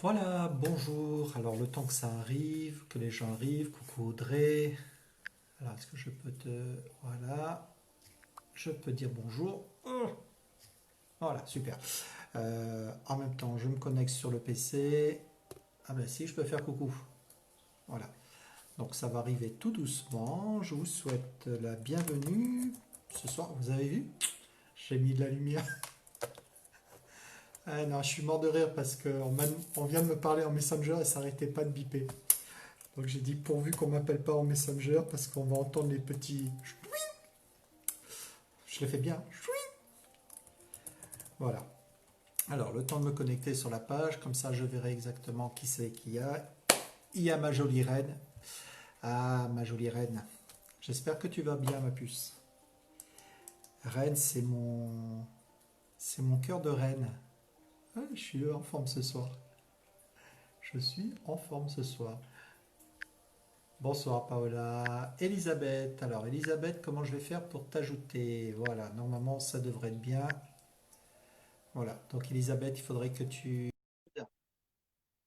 Voilà, bonjour. Alors, le temps que ça arrive, que les gens arrivent, coucou Audrey. Alors, est-ce que je peux te... Voilà, je peux dire bonjour. Voilà, super. En même temps, je me connecte sur le PC. Ah ben si, je peux faire coucou. Voilà. Donc, ça va arriver tout doucement. Je vous souhaite la bienvenue ce soir. Vous avez vu? J'ai mis de la lumière. Ah non, je suis mort de rire parce qu'on vient de me parler en Messenger et ça n'arrêtait pas de biper. Donc j'ai dit pourvu qu'on m'appelle pas en Messenger parce qu'on va entendre les petits. Je le fais bien. Voilà. Alors le temps de me connecter sur la page, comme ça je verrai exactement qui c'est qu'il y a. Il y a ma jolie reine. Ah ma jolie reine. J'espère que tu vas bien ma puce. Reine, c'est mon cœur de reine. Ah, je suis en forme ce soir. Je suis en forme ce soir. Bonsoir Paola. Elisabeth. Alors Elisabeth, comment je vais faire pour t'ajouter? Voilà, normalement ça devrait être bien. Voilà, donc Elisabeth, il faudrait que tu...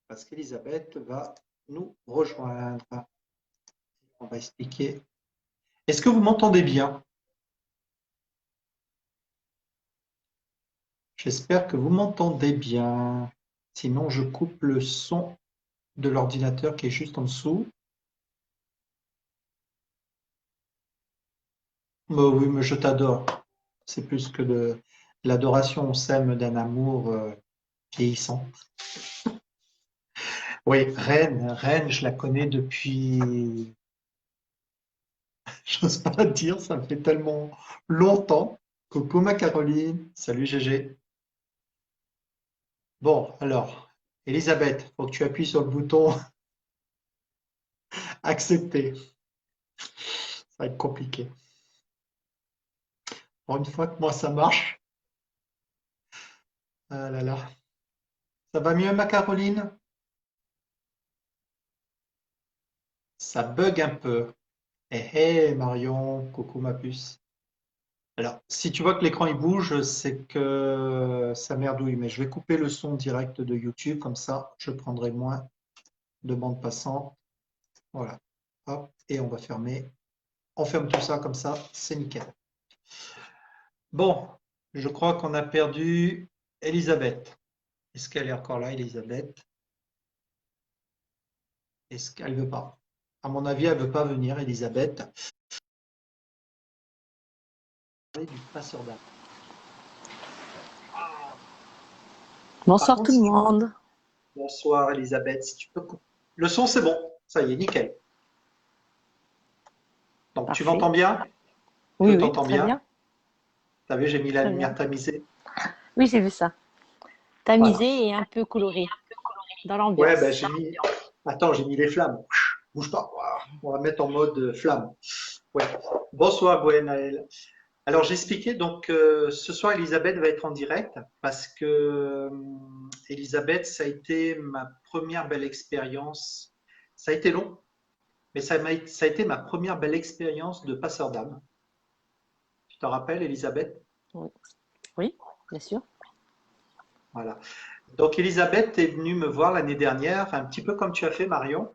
Parce qu'Elisabeth va nous rejoindre. On va expliquer. Est-ce que vous m'entendez bien? J'espère que vous m'entendez bien. Sinon, je coupe le son de l'ordinateur qui est juste en dessous. Bah oui, mais je t'adore. C'est plus que de l'adoration. On s'aime d'un amour vieillissant. Oui, Reine, je la connais depuis, j'ose pas le dire, ça fait tellement longtemps. Coucou ma Caroline, salut GG. Bon, alors, Elisabeth, faut que tu appuies sur le bouton accepter. Ça va être compliqué. Pour une fois que moi ça marche. Ah là là. Ça va mieux ma Caroline? Ça bug un peu. Eh hey, Marion, coucou ma puce. Alors, si tu vois que l'écran il bouge, c'est que ça merdouille, mais je vais couper le son direct de YouTube, comme ça je prendrai moins de bande passante. Voilà. Hop, et on va fermer. On ferme tout ça comme ça, c'est nickel. Bon, je crois qu'on a perdu Elisabeth. Est-ce qu'elle est encore là, Elisabeth? Est-ce qu'elle veut pas? À mon avis, elle veut pas venir, Elisabeth. Du passeur d'âme. Par Bonsoir contre, tout le monde. bonsoir Elisabeth, si tu peux. Le son, c'est bon. Ça y est, nickel. Donc, tu m'entends Parfait. bien? Je Oui, oui, t'entends très bien. bien. Tu as vu, j'ai mis la Très lumière bien. tamisée. Oui, j'ai vu ça. Voilà. Tamisé et un peu coloré dans Ouais, ben l'ambiance. j'ai mis. Attends, j'ai mis les flammes. Bouge pas. Voilà. On va mettre en mode flamme. Ouais. Bonsoir, Gwenaël. Alors, j'expliquais donc ce soir, Elisabeth va être en direct parce que Elisabeth, ça a été ma première belle expérience. Ça a été long, mais ça a été ma première belle expérience de passeur d'âme. Tu te rappelles, Elisabeth? Oui, oui, bien sûr. Voilà. Donc, Elisabeth est venue me voir l'année dernière, un petit peu comme tu as fait, Marion,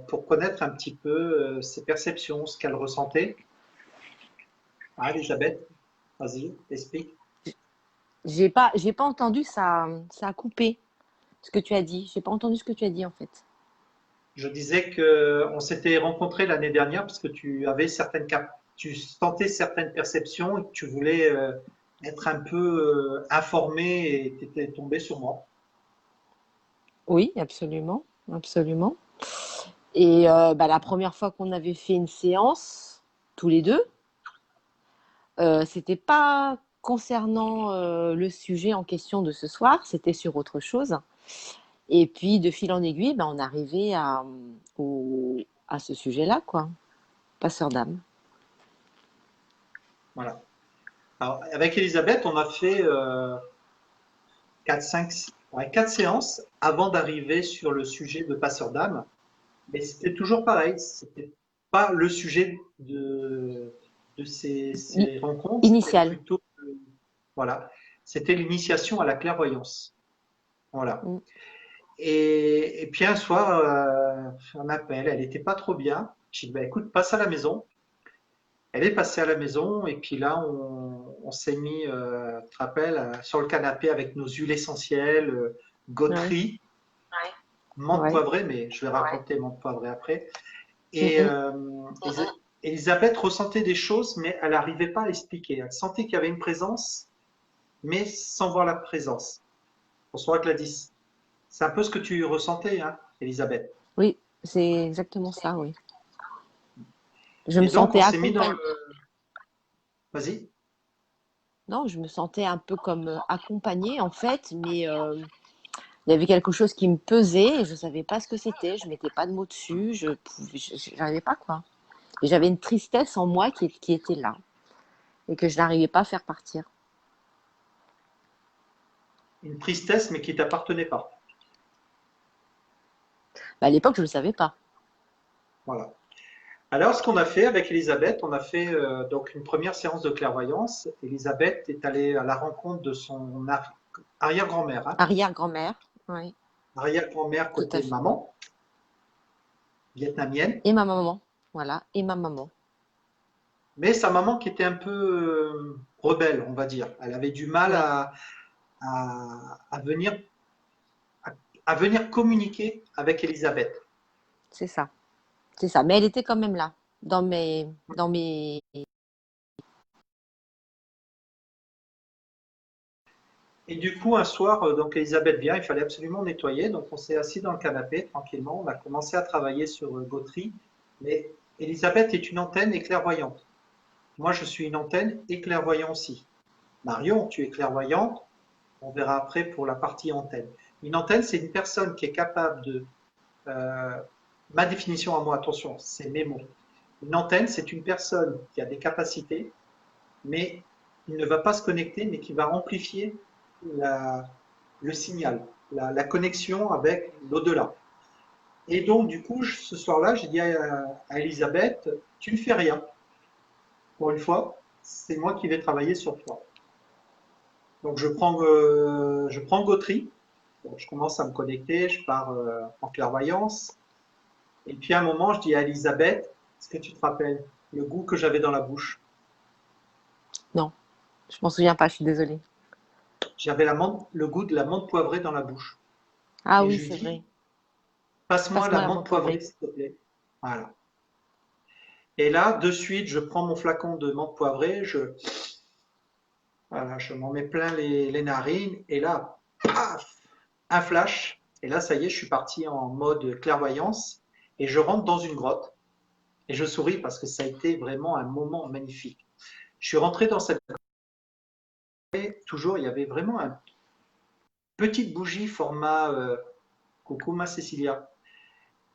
pour connaître un petit peu ses perceptions, ce qu'elle ressentait. Ah, Elisabeth, vas-y, explique. J'ai pas entendu ça. Ça a coupé ce que tu as dit. J'ai pas entendu ce que tu as dit en fait. Je disais que on s'était rencontrés l'année dernière parce que tu avais tu sentais certaines perceptions et que tu voulais être un peu informé et tu étais tombé sur moi. Oui, absolument, absolument. Et la première fois qu'on avait fait une séance, tous les deux, c'était pas concernant le sujet en question de ce soir, c'était sur autre chose. Et puis, de fil en aiguille, on arrivait à ce sujet-là, quoi. Passeur d'âme. Voilà. Alors, avec Elisabeth, on a fait 4, 5, ouais, 4 séances avant d'arriver sur le sujet de passeur d'âme. Mais c'était toujours pareil. C'était pas le sujet de ces rencontres. C'était Initial. plutôt, voilà, c'était l'initiation à la clairvoyance. Voilà. Mm. Et puis un soir, elle m'appelle, elle n'était pas trop bien. J'ai dit, bah, écoute, passe à la maison. Elle est passée à la maison et puis là, on s'est mis, tu te rappelles, sur le canapé avec nos huiles essentielles, Ouais, Gautry, menthe ouais. poivrée, mais je vais raconter menthe poivrée après. Mm, Et mm. Elisabeth ressentait des choses, mais elle n'arrivait pas à expliquer. Elle sentait qu'il y avait une présence, mais sans voir la présence. Bonsoir Gladys. C'est un peu ce que tu ressentais, hein, Elisabeth. Oui, c'est exactement ça, oui. Je me Et donc, on sentais s'est mis dans accompagnée. le... Vas-y. Non, je me sentais un peu comme accompagnée en fait, mais il y avait quelque chose qui me pesait et je savais pas ce que c'était. Je mettais pas de mots dessus, j'arrivais pas quoi. Et j'avais une tristesse en moi qui était là et que je n'arrivais pas à faire partir. Une tristesse, mais qui t'appartenait pas. Bah, à l'époque, je ne le savais pas. Voilà. Alors, ce qu'on a fait avec Elisabeth, on a fait donc une première séance de clairvoyance. Elisabeth est allée à la rencontre de son arrière-grand-mère, hein, Arrière-grand-mère, oui, arrière-grand-mère tout à côté fait. maman, vietnamienne, Et ma maman, voilà, et ma maman. mais sa maman qui était un peu rebelle, on va dire. Elle avait du mal Oui, à venir, à venir communiquer avec Elisabeth. c'est ça, c'est ça. Mais elle était quand même là, dans mes. Et du coup, un soir, donc Elisabeth vient, il fallait absolument nettoyer. Donc, on s'est assis dans le canapé tranquillement. On a commencé à travailler sur Gautry. Mais Elisabeth est une antenne et clairvoyante. Moi, je suis une antenne et clairvoyant aussi. Marion, tu es clairvoyante. On verra après pour la partie antenne. Une antenne, c'est une personne qui est capable de... euh, ma définition à moi, attention, c'est mes mots. Une antenne, c'est une personne qui a des capacités, mais il ne va pas se connecter, mais qui va amplifier la, le signal, la connexion avec l'au-delà. Et donc, du coup, ce soir-là, j'ai dit à Elisabeth, tu ne fais rien. Pour une fois, c'est moi qui vais travailler sur toi. Donc, je prends Gautry. Donc, je commence à me connecter, je pars en clairvoyance. Et puis, à un moment, je dis à Elisabeth, est-ce que tu te rappelles le goût que j'avais dans la bouche? Non, je m'en souviens pas, je suis désolée. J'avais le goût de la menthe poivrée dans la bouche. Ah Et oui, je lui c'est dis, vrai. passe-moi la Passe-moi la menthe menthe poivrée, poivrée. s'il te plaît. Voilà. Et là, de suite, je prends mon flacon de menthe poivrée, voilà, je m'en mets plein les narines, et là, paf, un flash, et là, ça y est, je suis parti en mode clairvoyance, et je rentre dans une grotte, et je souris parce que ça a été vraiment un moment magnifique. Je suis rentré dans cette grotte, et toujours, il y avait vraiment une petite bougie format Cucuma Cecilia.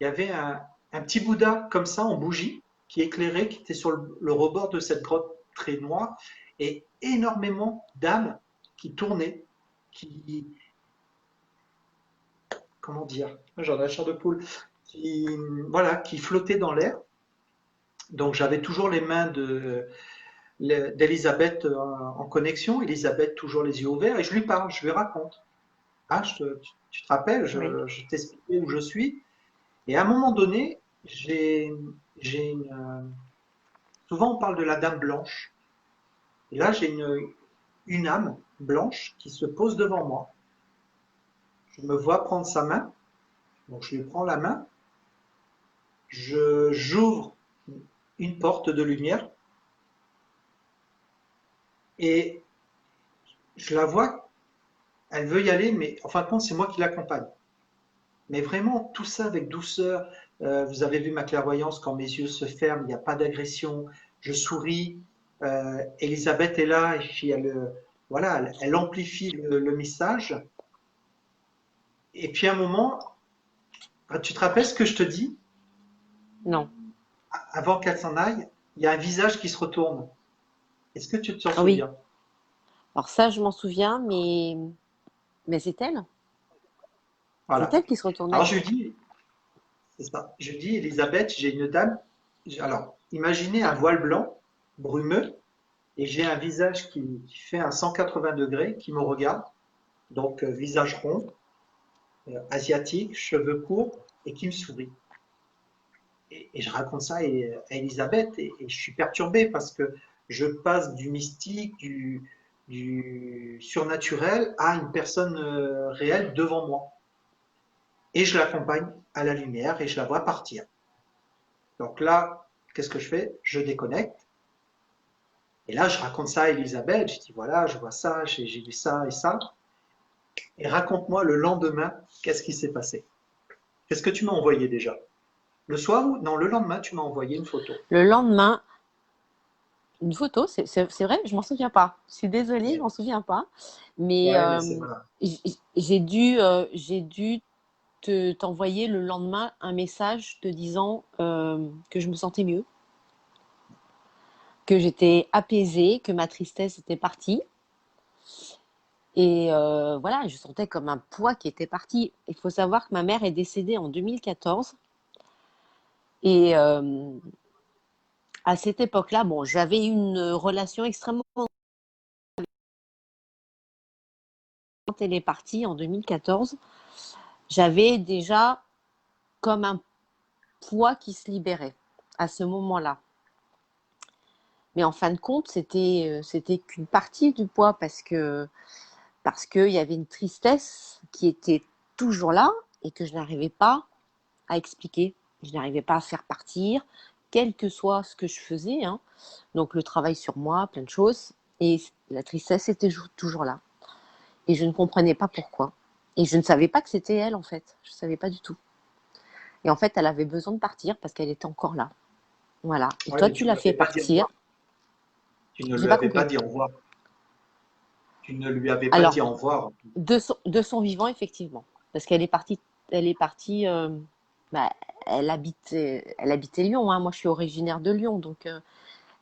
Il y avait un petit Bouddha comme ça en bougie qui éclairait, qui était sur le rebord de cette grotte très noire, et énormément d'âmes qui tournaient, qui, comment dire, j'en ai la chair de poule, qui, voilà, qui flottaient dans l'air. Donc j'avais toujours les mains d'Elisabeth en connexion, Elisabeth toujours les yeux ouverts, et je lui parle, je lui raconte. Ah, tu te rappelles, Oui. je t'expliquais où je suis. Et à un moment donné, j'ai une, souvent, on parle de la dame blanche. Et là, j'ai une âme blanche qui se pose devant moi. Je me vois prendre sa main. Donc, je lui prends la main. J'ouvre une porte de lumière et je la vois. Elle veut y aller, mais en fin de compte, c'est moi qui l'accompagne. Mais vraiment, tout ça avec douceur. Vous avez vu ma clairvoyance quand mes yeux se ferment, il n'y a pas d'agression. Je souris. Elisabeth est là et puis voilà, elle amplifie le message. Et puis à un moment, tu te rappelles ce que je te dis Non. avant qu'elle s'en aille? Il y a un visage qui se retourne. Est-ce que tu t'en Ah oui. souviens? Alors ça, je m'en souviens, mais c'est elle. C'est Voilà. elle qui se Alors retournait. je lui dis, c'est ça. Je lui dis, Elisabeth, j'ai une dame. Alors, imaginez un voile blanc, brumeux, et j'ai un visage qui fait un 180 degrés, qui me regarde. Donc, visage rond, asiatique, cheveux courts, et qui me sourit. Et je raconte ça à Elisabeth, et je suis perturbé parce que je passe du mystique, du surnaturel à une personne réelle devant moi. Et je l'accompagne à la lumière et je la vois partir. Donc là, qu'est-ce que je fais? Je déconnecte. Et là, je raconte ça à Elisabeth. Je dis voilà, je vois ça, j'ai vu ça et ça. Et raconte-moi le lendemain, qu'est-ce qui s'est passé? Qu'est-ce que tu m'as envoyé déjà? Le soir ou non, le lendemain, tu m'as envoyé une photo. Le lendemain, une photo, c'est vrai, je m'en souviens pas. Je suis désolée, je Ouais, m'en souviens pas. Mais ouais, mais c'est voilà. j'ai dû t'envoyer le lendemain un message te disant que je me sentais mieux, que j'étais apaisée, que ma tristesse était partie. Et voilà, je sentais comme un poids qui était parti. Il faut savoir que ma mère est décédée en 2014. Et à cette époque-là, bon, j'avais une relation extrêmement... Quand elle est partie en 2014, j'avais déjà comme un poids qui se libérait à ce moment-là. Mais en fin de compte, c'était qu'une partie du poids parce qu'il y avait une tristesse qui était toujours là et que je n'arrivais pas à expliquer. Je n'arrivais pas à faire partir, quel que soit ce que je faisais, hein. Donc le travail sur moi, plein de choses. Et la tristesse était toujours là. Et je ne comprenais pas pourquoi. Et je ne savais pas que c'était elle, en fait. Je ne savais pas du tout. Et en fait, elle avait besoin de partir parce qu'elle était encore là. Voilà. Et Ouais, toi, mais tu tu ne l'as lui fait avais pas dit au partir. revoir. Tu ne J'ai lui pas avais pas compris. dit au revoir. Tu ne lui avais pas Alors, dit au revoir. de son vivant, effectivement. Parce qu'elle est partie, elle est partie, bah, elle habitait Lyon, hein. Moi, je suis originaire de Lyon. Donc,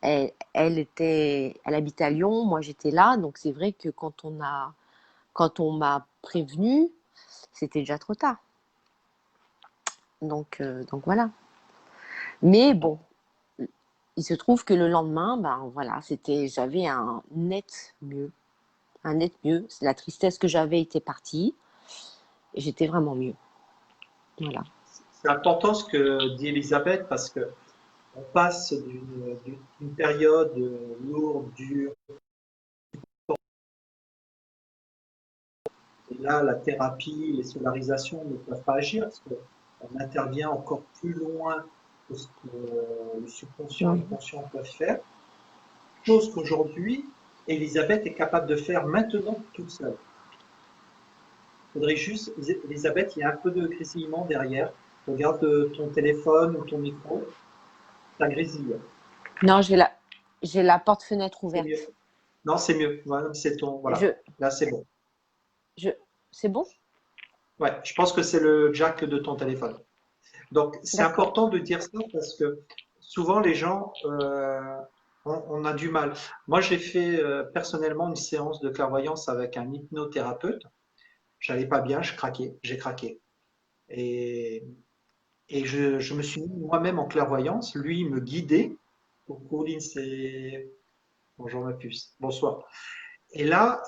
elle habitait à Lyon. Moi, j'étais là. Donc, c'est vrai que quand on m'a prévenu, c'était déjà trop tard. Donc voilà. Mais bon, il se trouve que le lendemain, ben voilà, j'avais un net mieux. La tristesse que j'avais était partie et j'étais vraiment mieux. Voilà. C'est important ce que dit Elisabeth parce que on passe d'une période lourde, dure, et là, la thérapie, les solarisations ne peuvent pas agir parce qu'on intervient encore plus loin que ce que le subconscient et le Mhm. conscient peuvent faire. Chose qu'aujourd'hui, Elisabeth est capable de faire maintenant toute seule. Il faudrait juste, Elisabeth, il y a un peu de grésillement derrière. Regarde ton téléphone ou ton micro, ça grésille. Non, j'ai la porte-fenêtre C'est mieux. ouverte. Non, c'est mieux. Voilà, c'est ton, Je, voilà. Là, c'est bon. je, c'est bon? Ouais, je pense que c'est le jack de ton téléphone. Donc, c'est D'accord. important de dire ça parce que souvent les gens, on a du mal. Moi, j'ai fait personnellement une séance de clairvoyance avec un hypnothérapeute. J'allais pas bien, je craquais, j'ai craqué. Et, je me suis mis moi-même en clairvoyance. Lui, il me guidait. Coucou, Lynn, c'est... Bonjour ma puce. Bonsoir. Et là,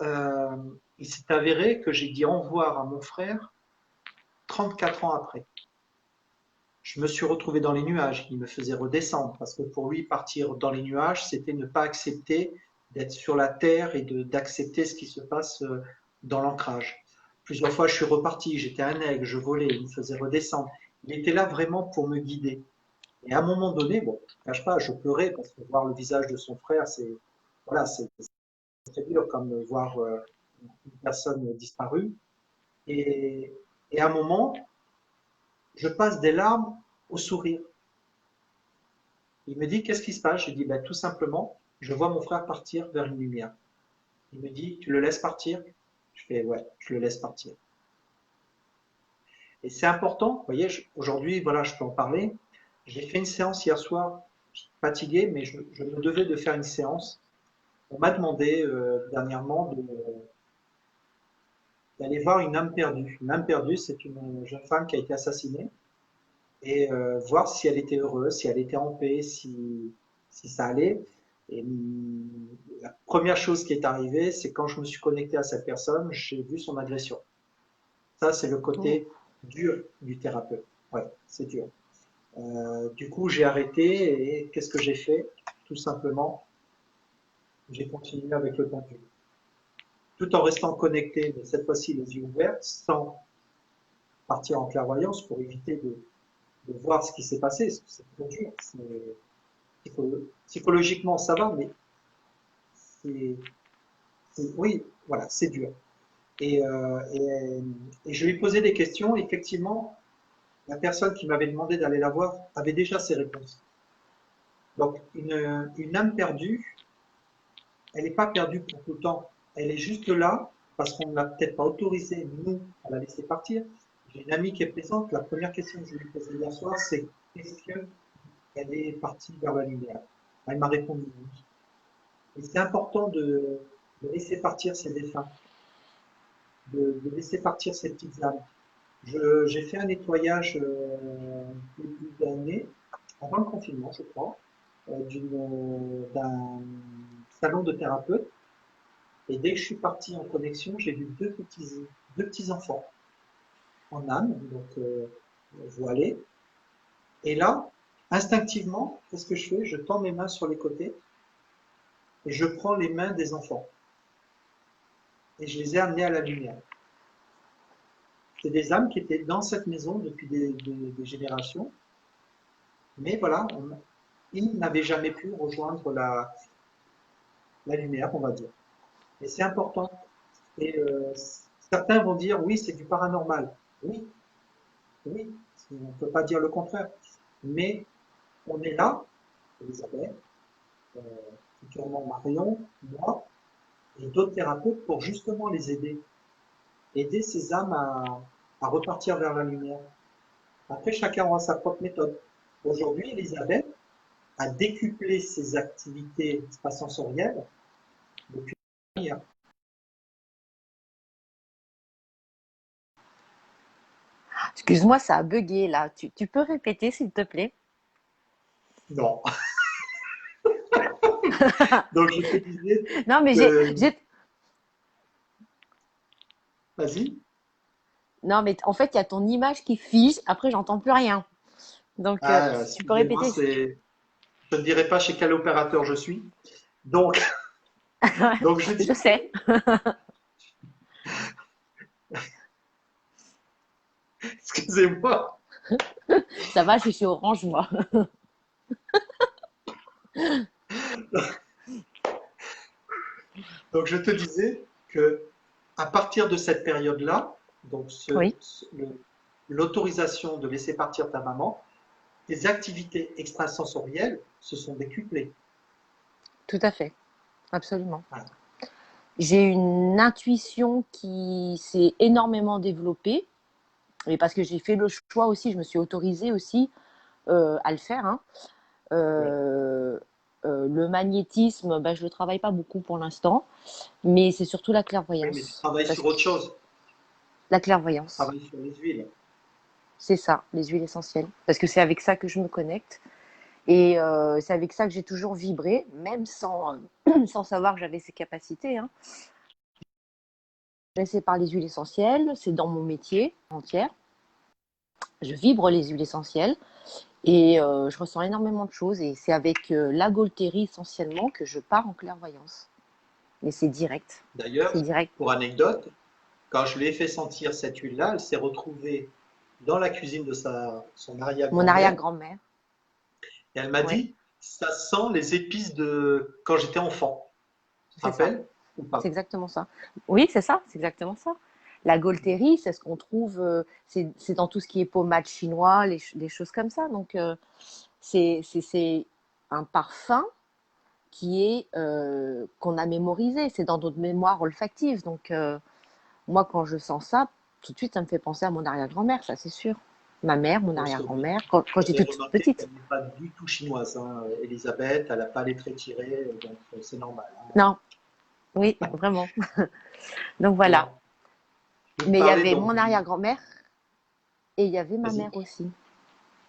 il s'est avéré que j'ai dit au revoir à mon frère 34 ans après. Je me suis retrouvé dans les nuages. Il me faisait redescendre parce que pour lui, partir dans les nuages, c'était ne pas accepter d'être sur la terre et d'accepter ce qui se passe dans l'ancrage. Plusieurs fois, je suis reparti. J'étais un aigle, je volais. Il me faisait redescendre. Il était là vraiment pour me guider. Et à un moment donné, bon, je ne cache pas, je pleurais parce que voir le visage de son frère, c'est voilà, c'est très dur comme voir une personne disparue. Et, et à un moment, je passe des larmes au sourire. Il me dit, qu'est-ce qui se passe? Je dis, ben, tout simplement, je vois mon frère partir vers une lumière. Il me dit, tu le laisses partir? Je fais, ouais, je le laisse partir. Et c'est important, vous voyez, aujourd'hui, voilà, je peux en parler. J'ai fait une séance hier soir, fatigué, mais je me devais de faire une séance. On m'a demandé dernièrement d'aller voir une âme perdue. Une âme perdue, c'est une jeune femme qui a été assassinée et voir si elle était heureuse, si elle était en paix, si ça allait. Et la première chose qui est arrivée, c'est quand je me suis connecté à cette personne, j'ai vu son agression. Ça, c'est le Oh. côté dur du thérapeute. Ouais, c'est dur. Du coup, j'ai arrêté et qu'est-ce que j'ai fait? Tout simplement, j'ai continué avec le pendule. Tout en restant connecté, mais cette fois-ci les yeux ouverts, sans partir en clairvoyance pour éviter de voir ce qui s'est passé. Parce que c'est trop dur. Psychologiquement, ça va, mais c'est, oui, voilà, c'est dur. Et, euh, et, et je lui ai posé des questions. Effectivement, la personne qui m'avait demandé d'aller la voir avait déjà ses réponses. Donc, une âme perdue, elle n'est pas perdue pour tout le temps. Elle est juste là parce qu'on ne l'a peut-être pas autorisé, nous, à la laisser partir. J'ai une amie qui est présente. La première question que je lui ai posée hier soir, c'est est-ce qu'elle est partie vers la lumière? Elle m'a répondu oui. Et c'est important de laisser partir ces défunts, de laisser partir ces petites âmes. J'ai fait un nettoyage début d'année, avant le confinement, je crois, d'un salon de thérapeute. Et dès que je suis parti en connexion, j'ai vu deux petits enfants en âme, donc voilés. Et là, instinctivement, qu'est-ce que je fais? Je tends mes mains sur les côtés et je prends les mains des enfants et je les ai amenés à la lumière. C'est des âmes qui étaient dans cette maison depuis des générations, mais voilà, ils n'avaient jamais pu rejoindre la lumière, on va dire. Et c'est important. Et certains vont dire oui, c'est du paranormal. Oui, oui, on ne peut pas dire le contraire. Mais on est là, Elisabeth, euh, futurement Marion, moi et d'autres thérapeutes pour justement les aider. Aider ces âmes à repartir vers la lumière. Après, chacun aura sa propre méthode. Aujourd'hui, Elisabeth a décuplé ses activités spatiosensorielles depuis hier. Excuse-moi, ça a bugué là. Tu peux répéter, s'il te plaît? Non. Donc, je te disais Non, mais que, vas-y. non, mais en fait, il y a ton image qui fige. Après, j'entends plus rien. Donc, Ah, si tu peux excusez-moi, répéter. je ne dirai pas chez quel opérateur je suis. Donc, donc je Je dis, sais. excusez-moi. Ça va, je suis chez Orange, moi. Donc, je te disais que à partir de cette période-là, donc Oui, l'autorisation de laisser partir ta maman, tes activités extrasensorielles se sont décuplées. tout à fait. Absolument. Voilà. J'ai une intuition qui s'est énormément développée. Et parce que j'ai fait le choix aussi, je me suis autorisée aussi à le faire, hein. Oui. Euh, le magnétisme, bah, je ne le travaille pas beaucoup pour l'instant, mais c'est surtout la Oui, mais tu clairvoyance. travailles Parce sur que autre chose. la Tu clairvoyance, travailles sur les huiles. c'est ça, les huiles essentielles. Parce que c'est avec ça que je me connecte. Et c'est avec ça que j'ai toujours vibré, même sans savoir que j'avais ces capacités, hein. Intéressée par les huiles essentielles, c'est dans mon métier entière. Je vibre les huiles essentielles et je ressens énormément de choses. Et c'est avec la Gaultérie essentiellement que je pars en clairvoyance. Mais c'est direct. D'ailleurs, C'est direct. pour anecdote, quand je lui ai fait sentir cette huile-là, elle s'est retrouvée dans la cuisine de son Mon arrière-grand-mère arrière-grand-mère, et elle m'a oui, dit, ça sent les épices de quand j'étais enfant. Tu te c'est ça. rappelles ou C'est pas? exactement ça. Oui, c'est ça, c'est exactement ça. La Gaultérie, c'est ce qu'on trouve, c'est dans tout ce qui est pommade chinois, les choses comme ça. Donc, c'est un parfum qui est qu'on a mémorisé. C'est dans notre mémoire olfactive. Donc, moi, quand je sens ça, tout de suite, ça me fait penser à mon arrière-grand-mère, ça c'est sûr. Ma mère, mon Parce que arrière-grand-mère, vous quand j'étais avez toute remarqué petite. qu'elle n'est pas du tout chinoise, hein. Elisabeth, elle n'a pas les traits tirés, donc c'est normal, hein. Non, oui, vraiment. Donc voilà. Bon, je vais te Mais il y parler avait donc mon arrière-grand-mère et il y avait ma Vas-y. mère aussi.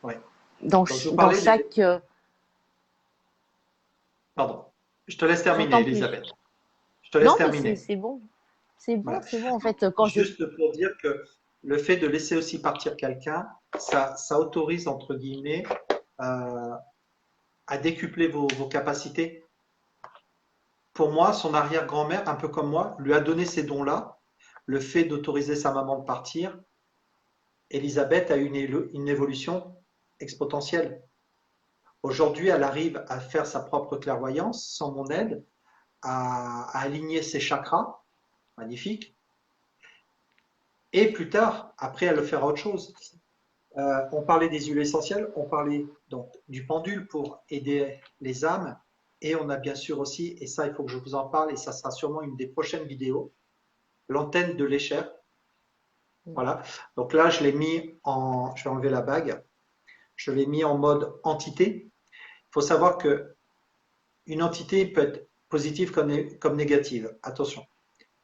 Ouais. Dans, Donc je vous dans parlais chaque. Pardon. Je te laisse terminer, J'entends plus. Elisabeth. Je te laisse Non, mais c'est terminer. c'est bon. C'est bon, Voilà. c'est bon. En Donc, fait, quand je. juste pour dire que le fait de laisser aussi partir quelqu'un, ça autorise, entre guillemets, euh, à décupler vos capacités. Pour moi, son arrière-grand-mère, un peu comme moi, lui a donné ces dons-là. Le fait d'autoriser sa maman de partir, Elisabeth a eu une évolution exponentielle. Aujourd'hui, elle arrive à faire sa propre clairvoyance sans mon aide, à aligner ses chakras, magnifique. Et plus tard, après, elle le fera autre chose. On parlait des huiles essentielles, on parlait donc du pendule pour aider les âmes, et on a bien sûr aussi, et ça il faut que je vous en parle, et ça sera sûrement une des prochaines vidéos, l'antenne de l'échelle. Voilà. Donc là, je l'ai mis en, je vais enlever la bague, je l'ai mis en mode entité. Il faut savoir que une entité peut être positive comme négative. Attention.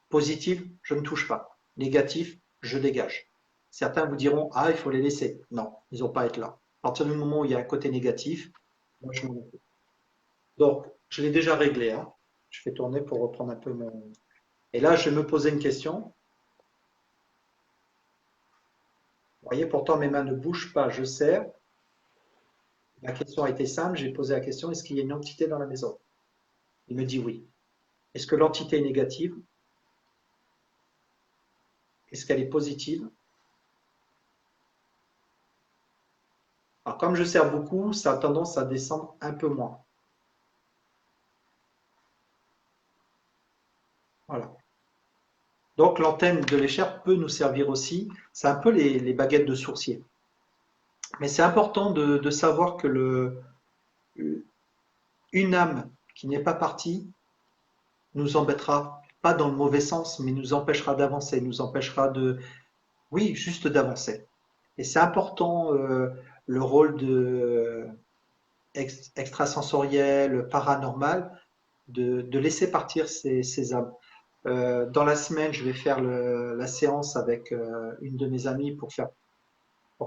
Positive, je ne touche pas. Négatif, je dégage. Certains vous diront, ah, il faut les laisser. Non, ils n'ont pas à être là. À partir du moment où il y a un côté négatif, moi je m'en occupe. Donc, je l'ai déjà réglé, hein. Je fais tourner pour reprendre un peu mon. Et là, je vais me poser une question. Vous voyez, pourtant mes mains ne bougent pas, je serre. La question a été simple, j'ai posé la question, est-ce qu'il y a une entité dans la maison? Il me dit oui. Est-ce que l'entité est négative? Est-ce qu'elle est positive? Alors, comme je serre beaucoup, ça a tendance à descendre un peu moins. Voilà. Donc, l'antenne de l'échelle peut nous servir aussi. C'est un peu les baguettes de sourcier. Mais c'est important de savoir que une âme qui n'est pas partie nous embêtera, pas dans le mauvais sens, mais nous empêchera d'avancer, nous empêchera de, oui, juste d'avancer. Et c'est important le rôle de extrasensoriel, paranormal, de laisser partir ces âmes. Dans la semaine, je vais faire la séance avec une de mes amies pour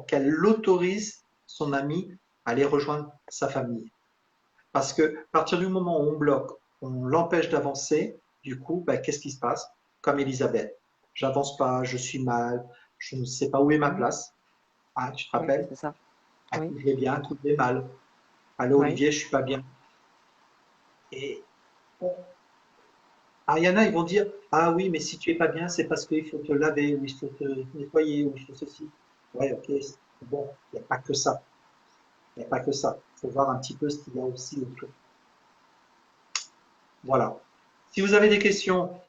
qu'elle autorise son amie à aller rejoindre sa famille. Parce que à partir du moment où on bloque, on l'empêche d'avancer, du coup, ben, qu'est-ce qui se passe? Comme Elisabeth, j'avance pas, je suis mal, je ne sais pas où est ma Mhm. place. Ah, tu te Oui, rappelles? c'est ça. Un Oui, coup je vais bien, un coup je vais mal. Allô oui. Olivier, je suis pas bien. Et bon, alors, il y en a, ils vont dire, ah oui, mais si tu es pas bien, c'est parce qu'il faut te laver, ou il faut te nettoyer, ou il faut ceci. Ouais, ok, bon, il n'y a pas que ça. Il n'y a pas que ça. Il faut voir un petit peu ce qu'il y a aussi autour. Voilà. Si vous avez des questions,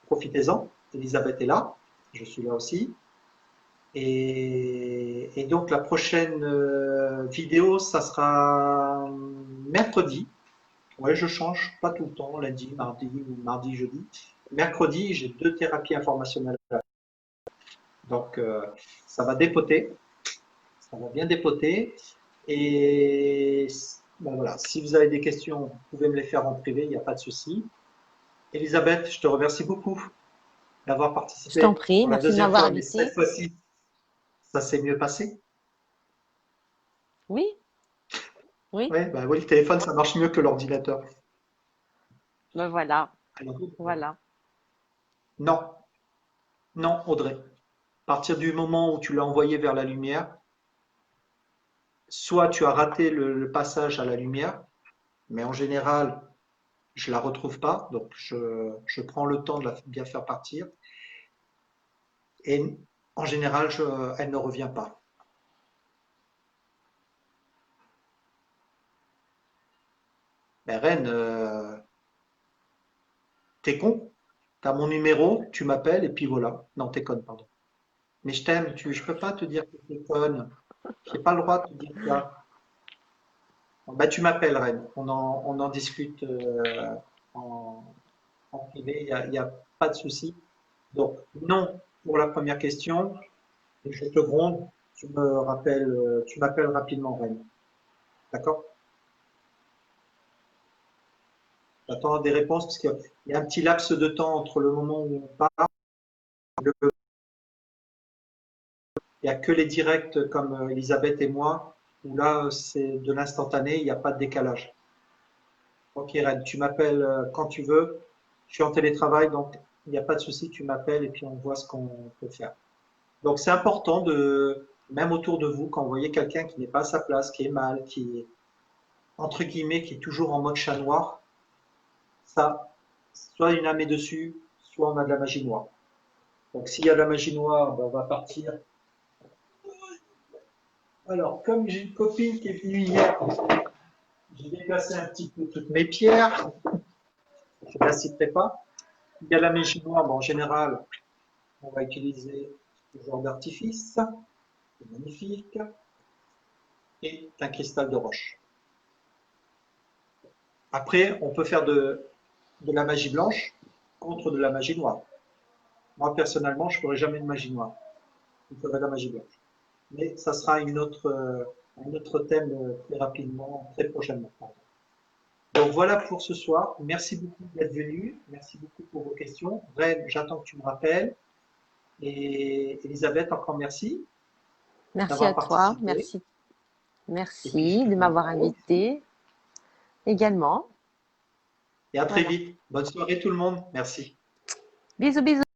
profitez-en. Elisabeth est là. Je suis là aussi. Et donc la prochaine vidéo, ça sera mercredi. Ouais, je change pas tout le temps, lundi, mardi ou mardi, jeudi. Mercredi, j'ai 2 thérapies informationnelles. Donc ça va dépoter, ça va bien dépoter. Et ben voilà, si vous avez des questions, vous pouvez me les faire en privé, il n'y a pas de souci. Elisabeth, je te remercie beaucoup d'avoir Je t'en participé prie, pour la merci de deuxième m'avoir fois, mais cette invité. fois-ci, ça s'est mieux passé. Oui, oui, Ouais, bah oui, le téléphone, ça marche mieux que l'ordinateur. ben voilà, Alors, voilà. non, non, Audrey. À partir du moment où tu l'as envoyé vers la lumière, soit tu as raté le passage à la lumière, mais en général, je la retrouve pas, donc je prends le temps de la bien faire partir, et en général, elle ne revient pas. Mais Reine, t'es con, t'as mon numéro, tu m'appelles, et puis voilà. Non, t'es conne, pardon. Mais je t'aime, je peux pas te dire que t'es conne. J'ai pas le droit de te dire ça. Bah, tu m'appelles, Reine. On en discute en, en privé, il y a pas de souci. Donc, non pour la première question. Et je te gronde, tu m'appelles rapidement, Reine. D'accord? J'attends des réponses parce qu'il y a un petit laps de temps entre le moment où on parle. Il n'y a que les directs comme Elisabeth et moi, où là, c'est de l'instantané, il n'y a pas de décalage. Ok, Ren, tu m'appelles quand tu veux. Je suis en télétravail, donc il n'y a pas de souci, tu m'appelles et puis on voit ce qu'on peut faire. Donc c'est important de, même autour de vous, quand vous voyez quelqu'un qui n'est pas à sa place, qui est mal, qui est, entre guillemets, qui est toujours en mode chat noir, ça, soit une âme est dessus, soit on a de la magie noire. Donc s'il y a de la magie noire, ben, on va partir. Alors, comme j'ai une copine qui est venue hier, j'ai déplacé un petit peu toutes mes pierres. Je ne la citerai pas. Il y a la magie noire, bon, en général, on va utiliser ce genre d'artifice. C'est magnifique. Et un cristal de roche. Après, on peut faire de la magie blanche contre de la magie noire. Moi, personnellement, je ne ferai jamais de magie noire. Je ferai de la magie blanche. Mais ça sera un autre thème très rapidement, très prochainement. Donc voilà pour ce soir. Merci beaucoup d'être venu. Merci beaucoup pour vos questions. Ren, j'attends que tu me rappelles. Et Elisabeth, encore merci Merci à d'avoir toi, participé. merci, Et puis je merci te de dis à m'avoir bientôt. invité également. Et à très Voilà. vite. Bonne soirée tout le monde. Merci. Bisous, bisous.